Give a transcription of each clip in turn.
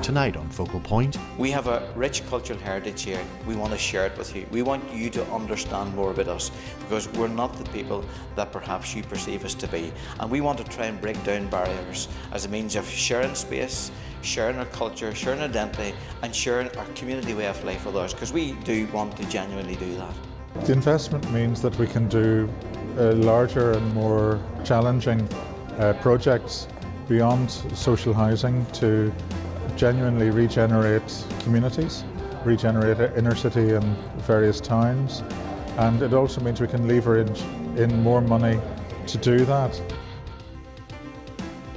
Tonight on Focal Point. We have a rich cultural heritage here. We want to share it with you. We want you to understand more about us because we're not the people that perhaps you perceive us to be. And we want to try and break down barriers as a means of sharing space, sharing our culture, sharing identity and sharing our community way of life with others, because we do want to genuinely do that. The investment means that we can do larger and more challenging projects beyond social housing to genuinely regenerate communities, regenerate inner city and various towns, and it also means we can leverage in more money to do that.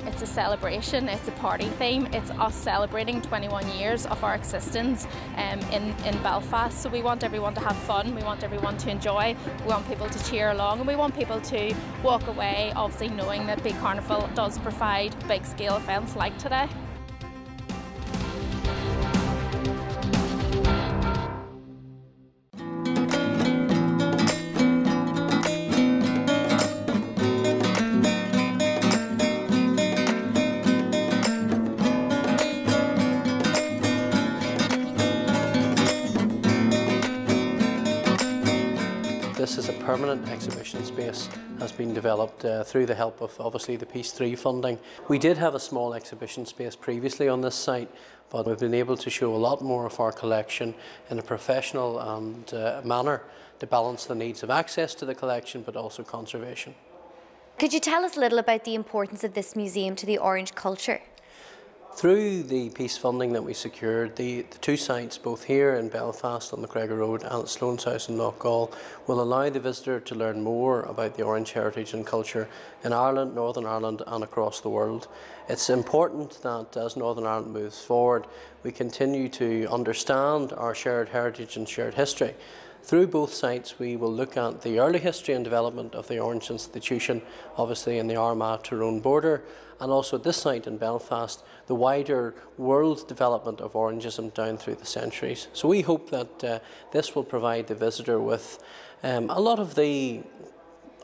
It's a celebration, it's a party theme, it's us celebrating 21 years of our existence in Belfast. So we want everyone to have fun, we want everyone to enjoy, we want people to cheer along, and we want people to walk away obviously knowing that Big Carnival does provide big scale events like today. This is a permanent exhibition space, has been developed through the help of obviously the Peace 3 funding. We did have a small exhibition space previously on this site, but we've been able to show a lot more of our collection in a professional and manner to balance the needs of access to the collection but also conservation. Could you tell us a little about the importance of this museum to the Orange culture? Through the peace funding that we secured, the two sites, both here in Belfast on the Cregger Road and at Sloane's House in Knockgall, will allow the visitor to learn more about the Orange heritage and culture in Ireland, Northern Ireland and across the world. It's important that as Northern Ireland moves forward, we continue to understand our shared heritage and shared history. Through both sites we will look at the early history and development of the Orange institution, obviously in the Armagh-Tyrone border, and also at this site in Belfast, the wider world development of Orangism down through the centuries. So we hope that this will provide the visitor with a lot of the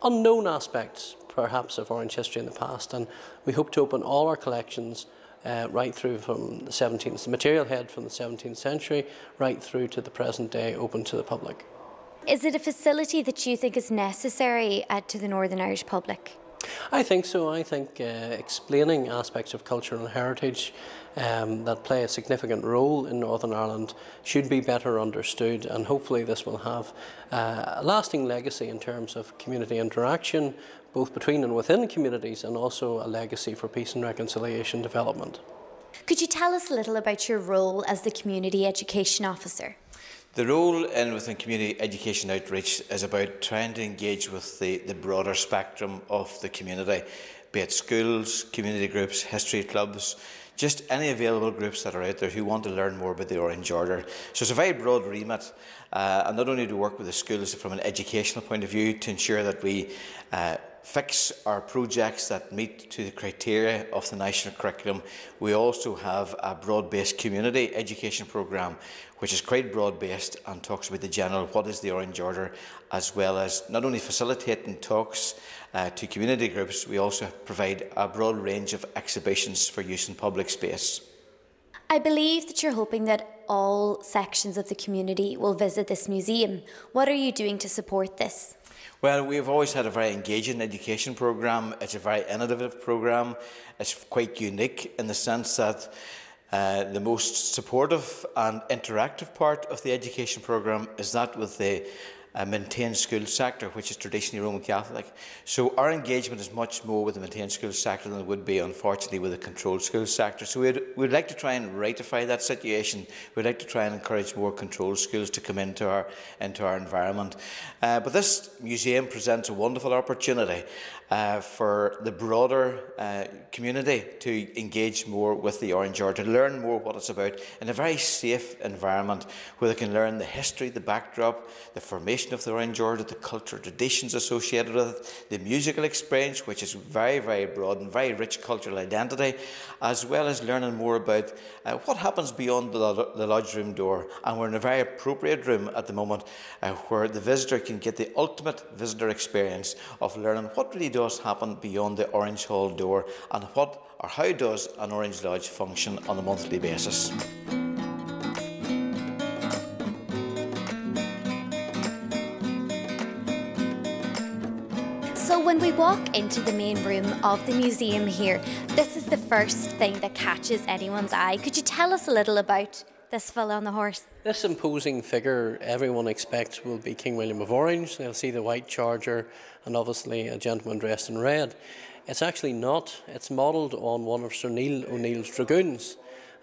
unknown aspects perhaps of Orange history in the past, and we hope to open all our collections right through from the 17th, the material head from the 17th century, right through to the present day, open to the public. Is it a facility that you think is necessary to the Northern Irish public? I think so. I think explaining aspects of culture and heritage that play a significant role in Northern Ireland should be better understood, and hopefully this will have a lasting legacy in terms of community interaction, both between and within communities, and also a legacy for peace and reconciliation development. Could you tell us a little about your role as the Community Education Officer? The role within community education outreach is about trying to engage with the broader spectrum of the community, be it schools, community groups, history clubs, just any available groups that are out there who want to learn more about the Orange Order. So it's a very broad remit, and not only to work with the schools from an educational point of view to ensure that we fix our projects that meet to the criteria of the national curriculum. We also have a broad-based community education programme which is quite broad-based and talks about the general what is the Orange Order, as well as not only facilitating talks to community groups, we also provide a broad range of exhibitions for use in public space. I believe that you're hoping that all sections of the community will visit this museum. What are you doing to support this? Well, we've always had a very engaging education programme. It's a very innovative programme. It's quite unique in the sense that the most supportive and interactive part of the education programme is that with the maintained school sector, which is traditionally Roman Catholic. So our engagement is much more with the maintained school sector than it would be, unfortunately, with the controlled school sector. So we'd like to try and rectify that situation. We'd like to try and encourage more controlled schools to come into our environment. But this museum presents a wonderful opportunity for the broader community to engage more with the Orange Order, to learn more what it's about in a very safe environment where they can learn the history, the backdrop, the formation of the Orange Order, the cultural traditions associated with it, the musical experience, which is very, very broad and very rich cultural identity, as well as learning more about what happens beyond the lodge room door. And we're in a very appropriate room at the moment where the visitor can get the ultimate visitor experience of learning what really does happen beyond the Orange Hall door, and what or how does an Orange Lodge function on a monthly basis. So when we walk into the main room of the museum here, this is the first thing that catches anyone's eye. Could you tell us a little about this fella on the horse? This imposing figure everyone expects will be King William of Orange. They'll see the white charger and obviously a gentleman dressed in red. It's actually not. It's modelled on one of Sir Neil O'Neill's dragoons,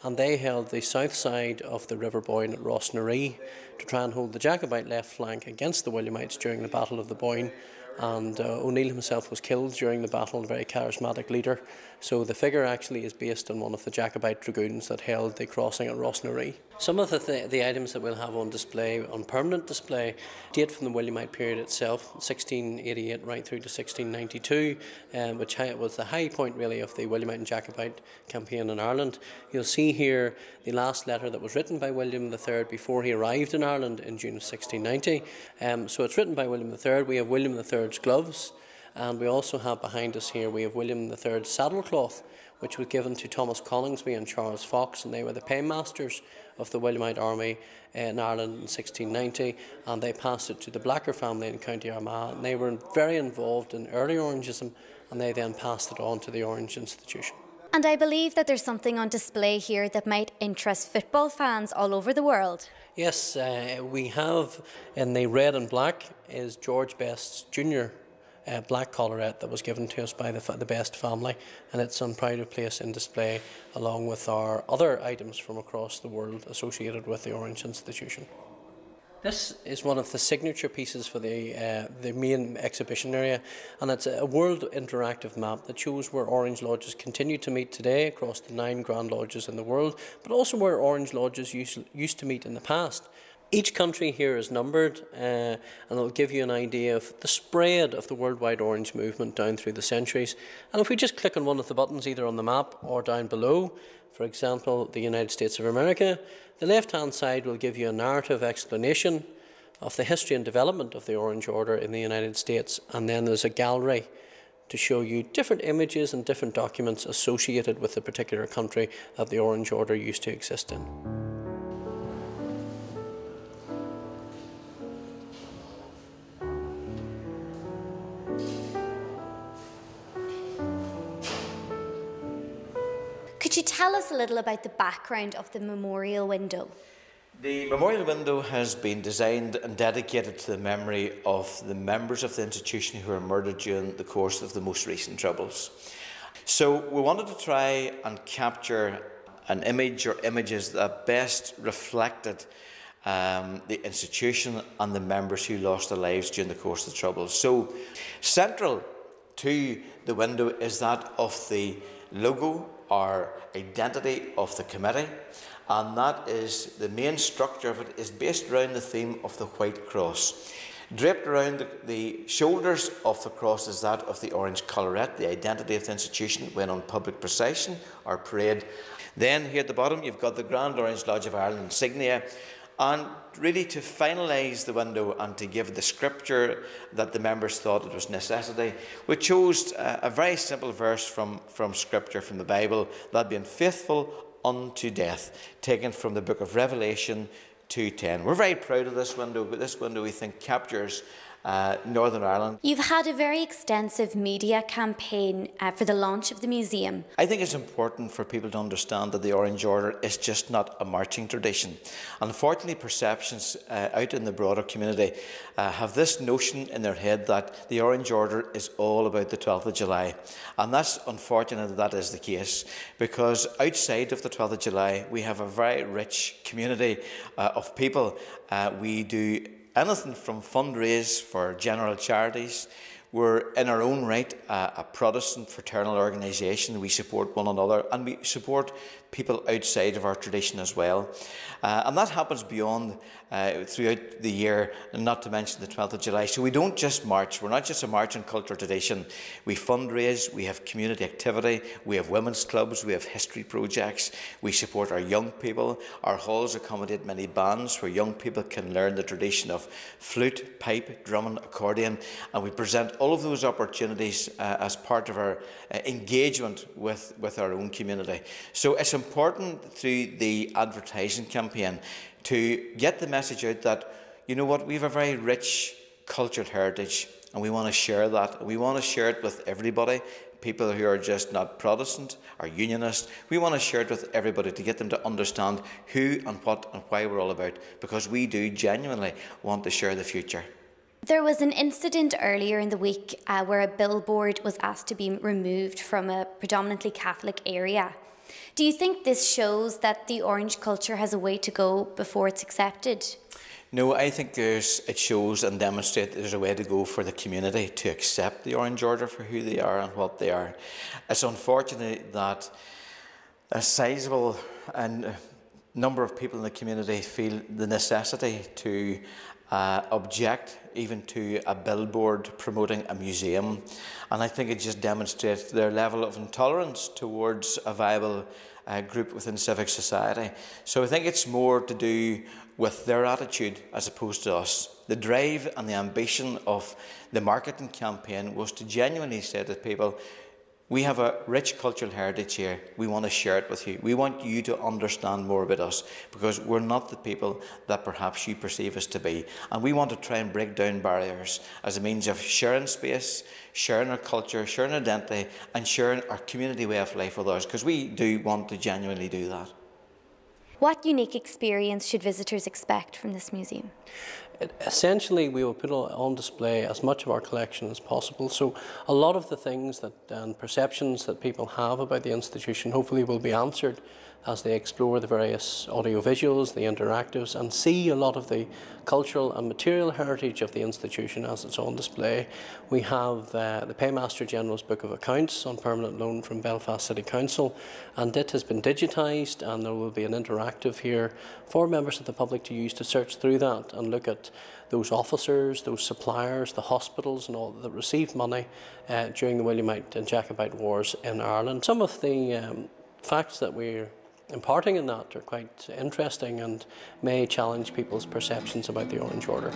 and they held the south side of the River Boyne at Rossnaree to try and hold the Jacobite left flank against the Williamites during the Battle of the Boyne. And O'Neill himself was killed during the battle, a very charismatic leader. So the figure actually is based on one of the Jacobite dragoons that held the crossing at Rossnaree. Some of the items that we'll have on display, on permanent display, date from the Williamite period itself, 1688 right through to 1692, which was the high point really of the Williamite and Jacobite campaign in Ireland. You'll see here the last letter that was written by William III before he arrived in Ireland in June of 1690. So it's written by William III. We have William III's gloves, and we also have behind us here, we have William III's saddlecloth, which was given to Thomas Coningsby and Charles Fox, and they were the paymasters of the Williamite army in Ireland in 1690, and they passed it to the Blacker family in County Armagh, and they were very involved in early Orangism, and they then passed it on to the Orange Institution. And I believe that there's something on display here that might interest football fans all over the world. Yes, we have in the red and black is George Best's Junior black collaret that was given to us by the Best family, and it's on pride of place in display along with our other items from across the world associated with the Orange Institution. This is one of the signature pieces for the main exhibition area, and it's a world interactive map that shows where Orange Lodges continue to meet today across the 9 Grand Lodges in the world, but also where Orange Lodges used to meet in the past. Each country here is numbered, and it'll give you an idea of the spread of the worldwide Orange movement down through the centuries. And if we just click on one of the buttons either on the map or down below, for example the United States of America, the left hand side will give you a narrative explanation of the history and development of the Orange Order in the United States, and then there's a gallery to show you different images and different documents associated with the particular country that the Orange Order used to exist in. Could you tell us a little about the background of the memorial window? The memorial window has been designed and dedicated to the memory of the members of the institution who were murdered during the course of the most recent Troubles. So we wanted to try and capture an image or images that best reflected the institution and the members who lost their lives during the course of the Troubles. So central to the window is that of the logo or identity of the committee, and that is the main structure of it is based around the theme of the white cross. Draped around the shoulders of the cross is that of the orange collaret, the identity of the institution when on public procession or parade. Then here at the bottom you've got the Grand Orange Lodge of Ireland insignia, and really to finalise the window and to give the scripture that the members thought it was necessity, we chose a very simple verse from scripture from the Bible, that being faithful unto death, taken from the book of Revelation 2:10. We're very proud of this window, but this window we think captures Northern Ireland. You've had a very extensive media campaign for the launch of the museum. I think it's important for people to understand that the Orange Order is just not a marching tradition. Unfortunately, perceptions out in the broader community have this notion in their head that the Orange Order is all about the 12th of July. And that's unfortunate that is the case, because outside of the 12th of July, we have a very rich community of people. We do anything from fundraise for general charities. We're in our own right a Protestant fraternal organisation. We support one another and we support people outside of our tradition as well. And that happens beyond throughout the year, and not to mention the 12th of July. So we don't just march. We're not just a march and cultural tradition. We fundraise, we have community activity, we have women's clubs, we have history projects, we support our young people. Our halls accommodate many bands where young people can learn the tradition of flute, pipe, drumming, accordion, and we present all of those opportunities as part of our engagement with our own community. So it's important through the advertising campaign to get the message out that, you know what, we have a very rich cultural heritage and we want to share that. We want to share it with everybody, people who are just not Protestant or Unionist. We want to share it with everybody to get them to understand who and what and why we're all about, because we do genuinely want to share the future. There was an incident earlier in the week where a billboard was asked to be removed from a predominantly Catholic area. Do you think this shows that the Orange culture has a way to go before it's accepted? No, I think it shows and demonstrates there's a way to go for the community to accept the Orange Order for who they are and what they are. It's unfortunate that a sizable number of people in the community feel the necessity to object even to a billboard promoting a museum, and I think it just demonstrates their level of intolerance towards a viable group within civic society. So I think it's more to do with their attitude as opposed to us. The drive and the ambition of the marketing campaign was to genuinely say to people, we have a rich cultural heritage here. We want to share it with you. We want you to understand more about us, because we're not the people that perhaps you perceive us to be. And we want to try and break down barriers as a means of sharing space, sharing our culture, sharing identity, and sharing our community way of life with others, because we do want to genuinely do that. What unique experience should visitors expect from this museum? Essentially, we will put on display as much of our collection as possible. So a lot of the things and perceptions that people have about the institution hopefully will be answered as they explore the various audiovisuals, the interactives, and see a lot of the cultural and material heritage of the institution as it's on display. We have the Paymaster General's Book of Accounts on permanent loan from Belfast City Council, and it has been digitised, and there will be an interactive here for members of the public to use to search through that and look at those officers, those suppliers, the hospitals and all that received money during the Williamite and Jacobite Wars in Ireland. Some of the facts that we're imparting in that are quite interesting and may challenge people's perceptions about the Orange Order.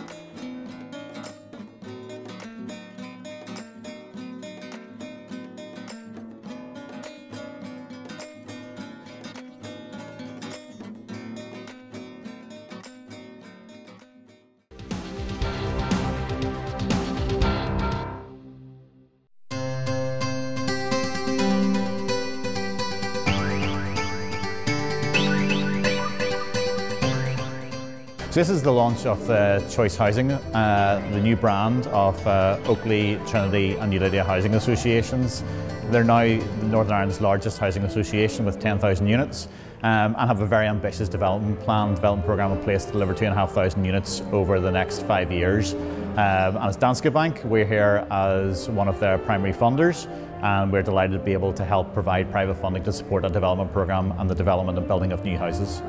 So this is the launch of Choice Housing, the new brand of Oakley, Trinity and New Lydia Housing Associations. They're now Northern Ireland's largest housing association with 10,000 units and have a very ambitious development programme in place to deliver 2,500 units over the next 5 years. And as Danske Bank, we're here as one of their primary funders, and we're delighted to be able to help provide private funding to support that development programme and the development and building of new houses.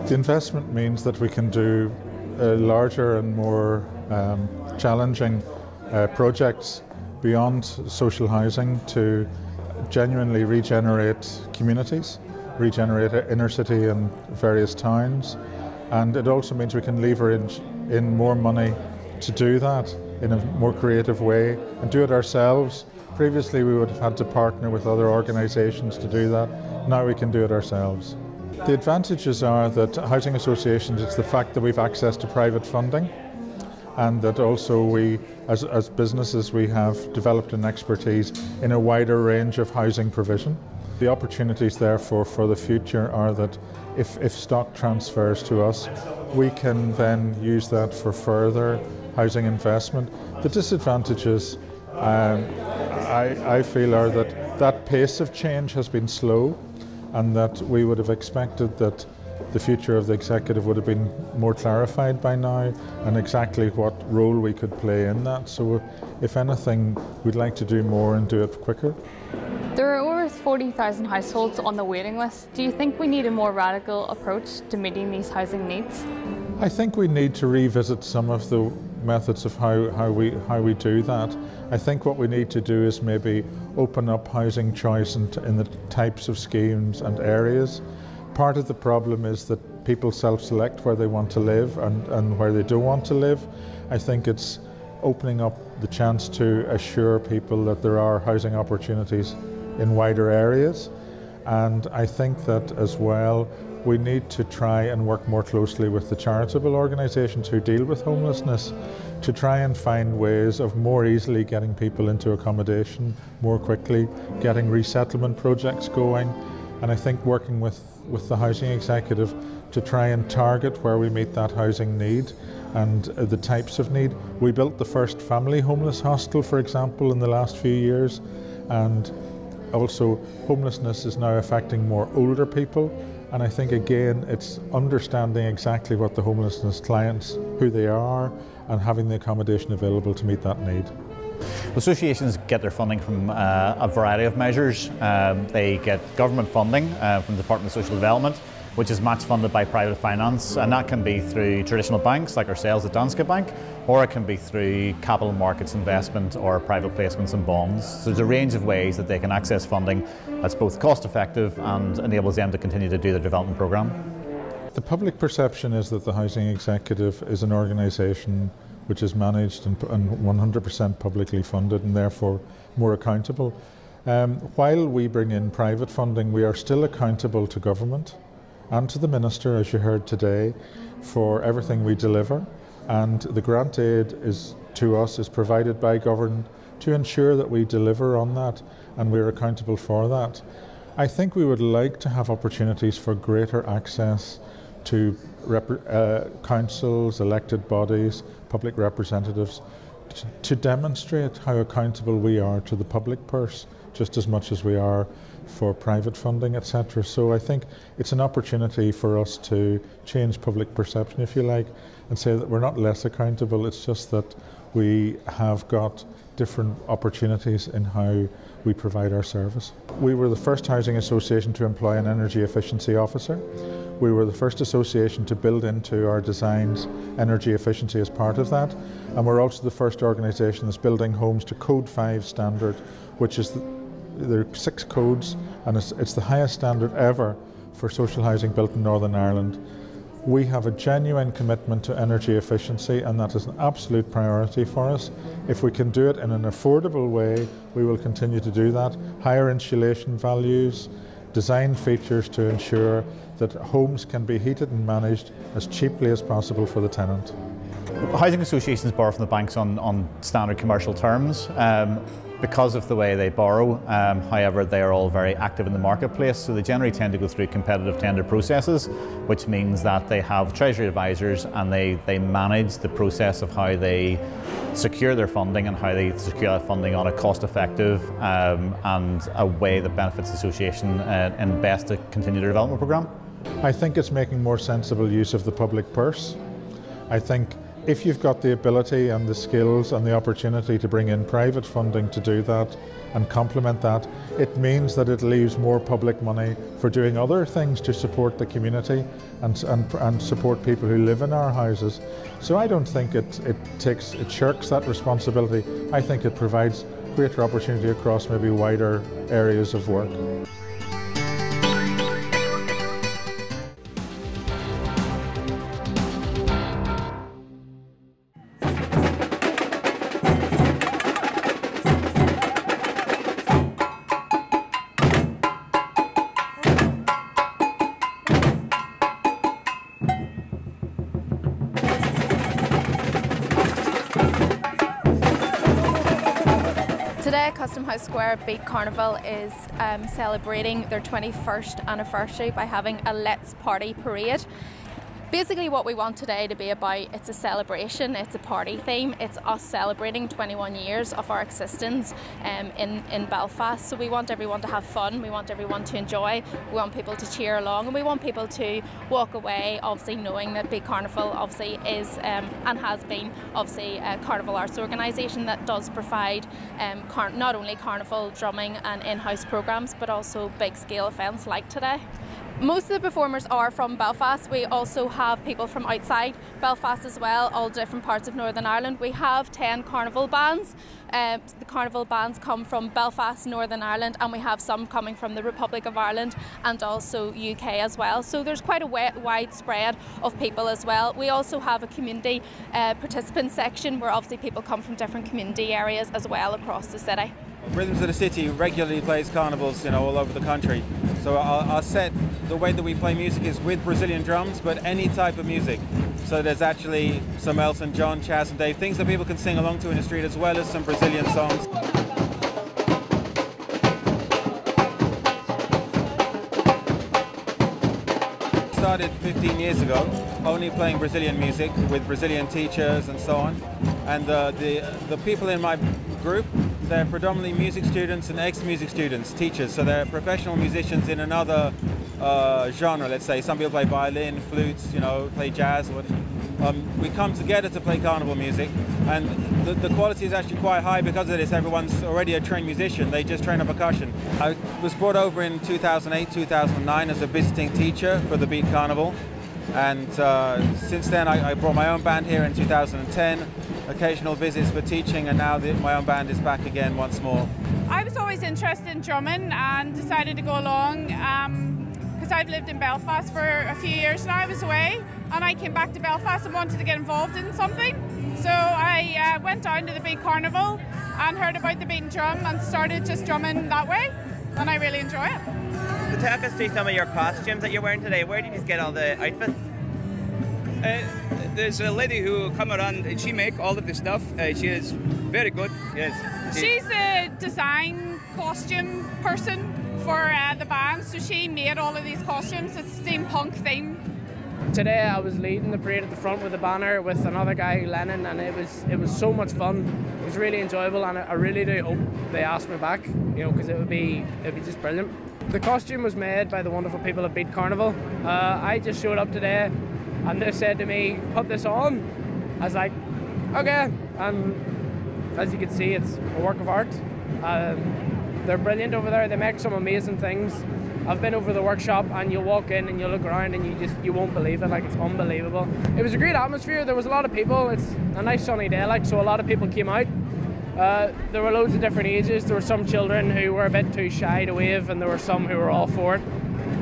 The investment means that we can do larger and more challenging projects beyond social housing to genuinely regenerate communities, regenerate inner city and various towns, and it also means we can leverage in more money to do that in a more creative way and do it ourselves. Previously we would have had to partner with other organisations to do that. Now we can do it ourselves. The advantages are that housing associations, it's the fact that we've access to private funding, and that also we, as businesses, we have developed an expertise in a wider range of housing provision. The opportunities therefore for the future are that if stock transfers to us, we can then use that for further housing investment. The disadvantages, I feel, are that pace of change has been slow, and that we would have expected that the future of the executive would have been more clarified by now, and exactly what role we could play in that. So if anything, we'd like to do more and do it quicker. There are with 40,000 households on the waiting list, do you think we need a more radical approach to meeting these housing needs? I think we need to revisit some of the methods of how we do that. I think what we need to do is maybe open up housing choice in the types of schemes and areas. Part of the problem is that people self-select where they want to live and where they don't want to live. I think it's opening up the chance to assure people that there are housing opportunities in wider areas. And I think that as well, we need to try and work more closely with the charitable organisations who deal with homelessness to try and find ways of more easily getting people into accommodation more quickly, getting resettlement projects going. And I think working with the housing executive to try and target where we meet that housing need and the types of need. We built the first family homeless hostel, for example, in the last few years, and also homelessness is now affecting more older people. And I think again it's understanding exactly what the homelessness clients, who they are, and having the accommodation available to meet that need. Associations get their funding from a variety of measures. They get government funding from the Department of Social Development, which is match funded by private finance, and that can be through traditional banks like ourselves at Danske Bank, or it can be through capital markets investment or private placements and bonds. So there's a range of ways that they can access funding that's both cost effective and enables them to continue to do their development programme. The public perception is that the Housing Executive is an organisation which is managed and 100% publicly funded and therefore more accountable. While we bring in private funding, we are still accountable to government and to the Minister, as you heard today, for everything we deliver. And the grant aid is provided by government to ensure that we deliver on that, and we're accountable for that. I think we would like to have opportunities for greater access to councils, elected bodies, public representatives, to demonstrate how accountable we are to the public purse, just as much as we are for private funding, etc. So I think it's an opportunity for us to change public perception, if you like, and say that we're not less accountable, it's just that we have got different opportunities in how we provide our service. We were the first housing association to employ an energy efficiency officer. We were the first association to build into our designs energy efficiency as part of that, and we're also the first organisation that's building homes to Code 5 standard, which is there are 6 codes, and it's the highest standard ever for social housing built in Northern Ireland. We have a genuine commitment to energy efficiency, and that is an absolute priority for us. If we can do it in an affordable way, we will continue to do that. Higher insulation values, design features to ensure that homes can be heated and managed as cheaply as possible for the tenant. Housing associations borrow from the banks on standard commercial terms. Because of the way they borrow, however, they are all very active in the marketplace, so they generally tend to go through competitive tender processes, which means that they have treasury advisors and they manage the process of how they secure their funding and how they secure that funding on a cost-effective and a way that benefits the association and best to continue their development programme. I think it's making more sensible use of the public purse. I think if you've got the ability and the skills and the opportunity to bring in private funding to do that and complement that, it means that it leaves more public money for doing other things to support the community and support people who live in our houses. So I don't think it shirks that responsibility. I think it provides greater opportunity across maybe wider areas of work. Today, Custom House Square Beat Carnival is celebrating their 21st anniversary by having a Let's Party parade. Basically what we want today to be about, it's a celebration, it's a party theme, it's us celebrating 21 years of our existence in Belfast. So we want everyone to have fun, we want everyone to enjoy, we want people to cheer along, and we want people to walk away obviously knowing that Beat Carnival obviously is and has been obviously a carnival arts organisation that does provide not only carnival drumming and in-house programmes but also big scale events like today. Most of the performers are from Belfast. We also have people from outside Belfast as well, all different parts of Northern Ireland. We have 10 carnival bands. The carnival bands come from Belfast, Northern Ireland, and we have some coming from the Republic of Ireland and also UK as well. So there's quite a wide spread of people as well. We also have a community participant section where obviously people come from different community areas as well across the city. Rhythms of the City regularly plays carnivals, all over the country. So our set, the way that we play music is with Brazilian drums, but any type of music. So there's actually some Elton John, Chaz and Dave, things that people can sing along to in the street, as well as some Brazilian songs. Started 15 years ago, only playing Brazilian music with Brazilian teachers and so on. And the people in my group, they're predominantly music students and ex-music students, teachers, so they're professional musicians in another genre, let's say. Some people play violin, flutes, play jazz. We come together to play carnival music, and the quality is actually quite high because of this. Everyone's already a trained musician, they just train a percussion. I was brought over in 2008, 2009 as a visiting teacher for the Beat Carnival, and since then I brought my own band here in 2010. Occasional visits for teaching, and now my own band is back again once more. I was always interested in drumming and decided to go along because I've lived in Belfast for a few years now. I was away and I came back to Belfast and wanted to get involved in something. So I went down to the Beat Carnival and heard about the beat and drum and started just drumming that way, and I really enjoy it. So take us through some of your costumes that you're wearing today. Where did you get all the outfits? There's a lady who come around and she make all of the stuff. She is very good. Yes. She's the design costume person for the band, so she made all of these costumes. It's steampunk theme. Today I was leading the parade at the front with a banner with another guy, Lennon, and it was so much fun. It was really enjoyable, and I really do hope they ask me back, because it'd be just brilliant. The costume was made by the wonderful people at Beat Carnival. I just showed up today and they said to me, put this on. I was like, okay. And as you can see, it's a work of art. They're brilliant over there. They make some amazing things. I've been over the workshop, and you'll walk in and you'll look around and you won't believe it. Like, it's unbelievable. It was a great atmosphere. There was a lot of people. It's a nice sunny day, so a lot of people came out. There were loads of different ages. There were some children who were a bit too shy to wave, and there were some who were all for it.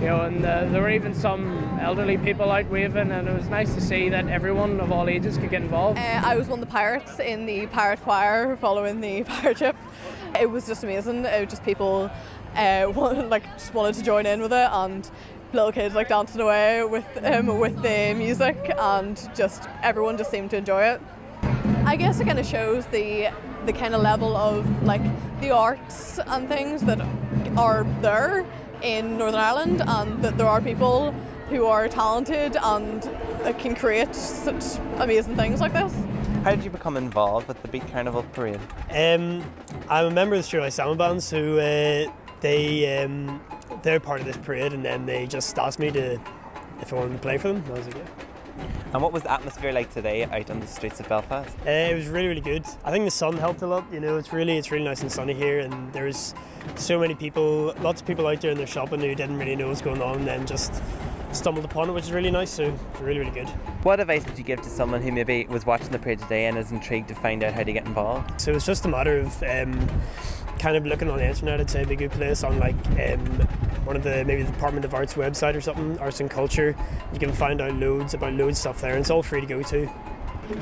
And there were even some elderly people out waving, and it was nice to see that everyone of all ages could get involved. I was one of the pirates in the pirate choir following the pirate ship. It was just amazing. It was just people just wanted to join in with it, and little kids dancing away with the music, and just everyone just seemed to enjoy it. I guess it kind of shows the kind of level of the arts and things that are there in Northern Ireland, and that there are people who are talented and can create such amazing things like this. How did you become involved with the Beat Carnival parade? I'm a member of the Stuart Salmon Bands, who they're part of this parade, and then they just asked me if I wanted to play for them. I was like, yeah. And what was the atmosphere like today out on the streets of Belfast? It was really, really good. I think the sun helped a lot. It's really nice and sunny here, and there's so many people, lots of people out there in their shopping who didn't really know what's going on, and then just stumbled upon it, which is really nice. So it's really, really good. What advice would you give to someone who maybe was watching the parade today and is intrigued to find out how to get involved? So it's just a matter of kind of looking on the internet. I'd say it'd be a good place on one of maybe the Department of Arts website or something, Arts and Culture. You can find out loads of stuff there, and it's all free to go to.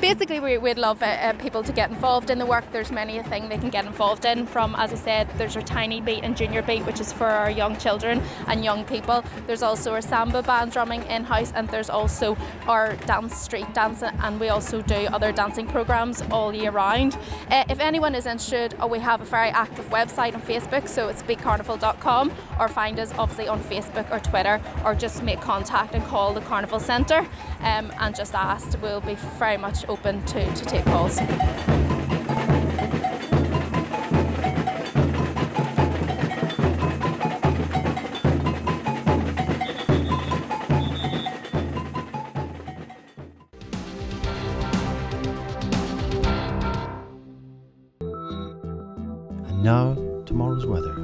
Basically, we'd love people to get involved in the work. There's many a thing they can get involved in. From, as I said, there's our tiny beat and junior beat, which is for our young children and young people. There's also our samba band drumming in-house, and there's also our street dance, and we also do other dancing programs all year round. If anyone is interested, we have a very active website on Facebook, so it's beatcarnival.com, or find us obviously on Facebook or Twitter, or just make contact and call the Carnival Centre and just ask. We'll be very much open to take calls. And now, tomorrow's weather.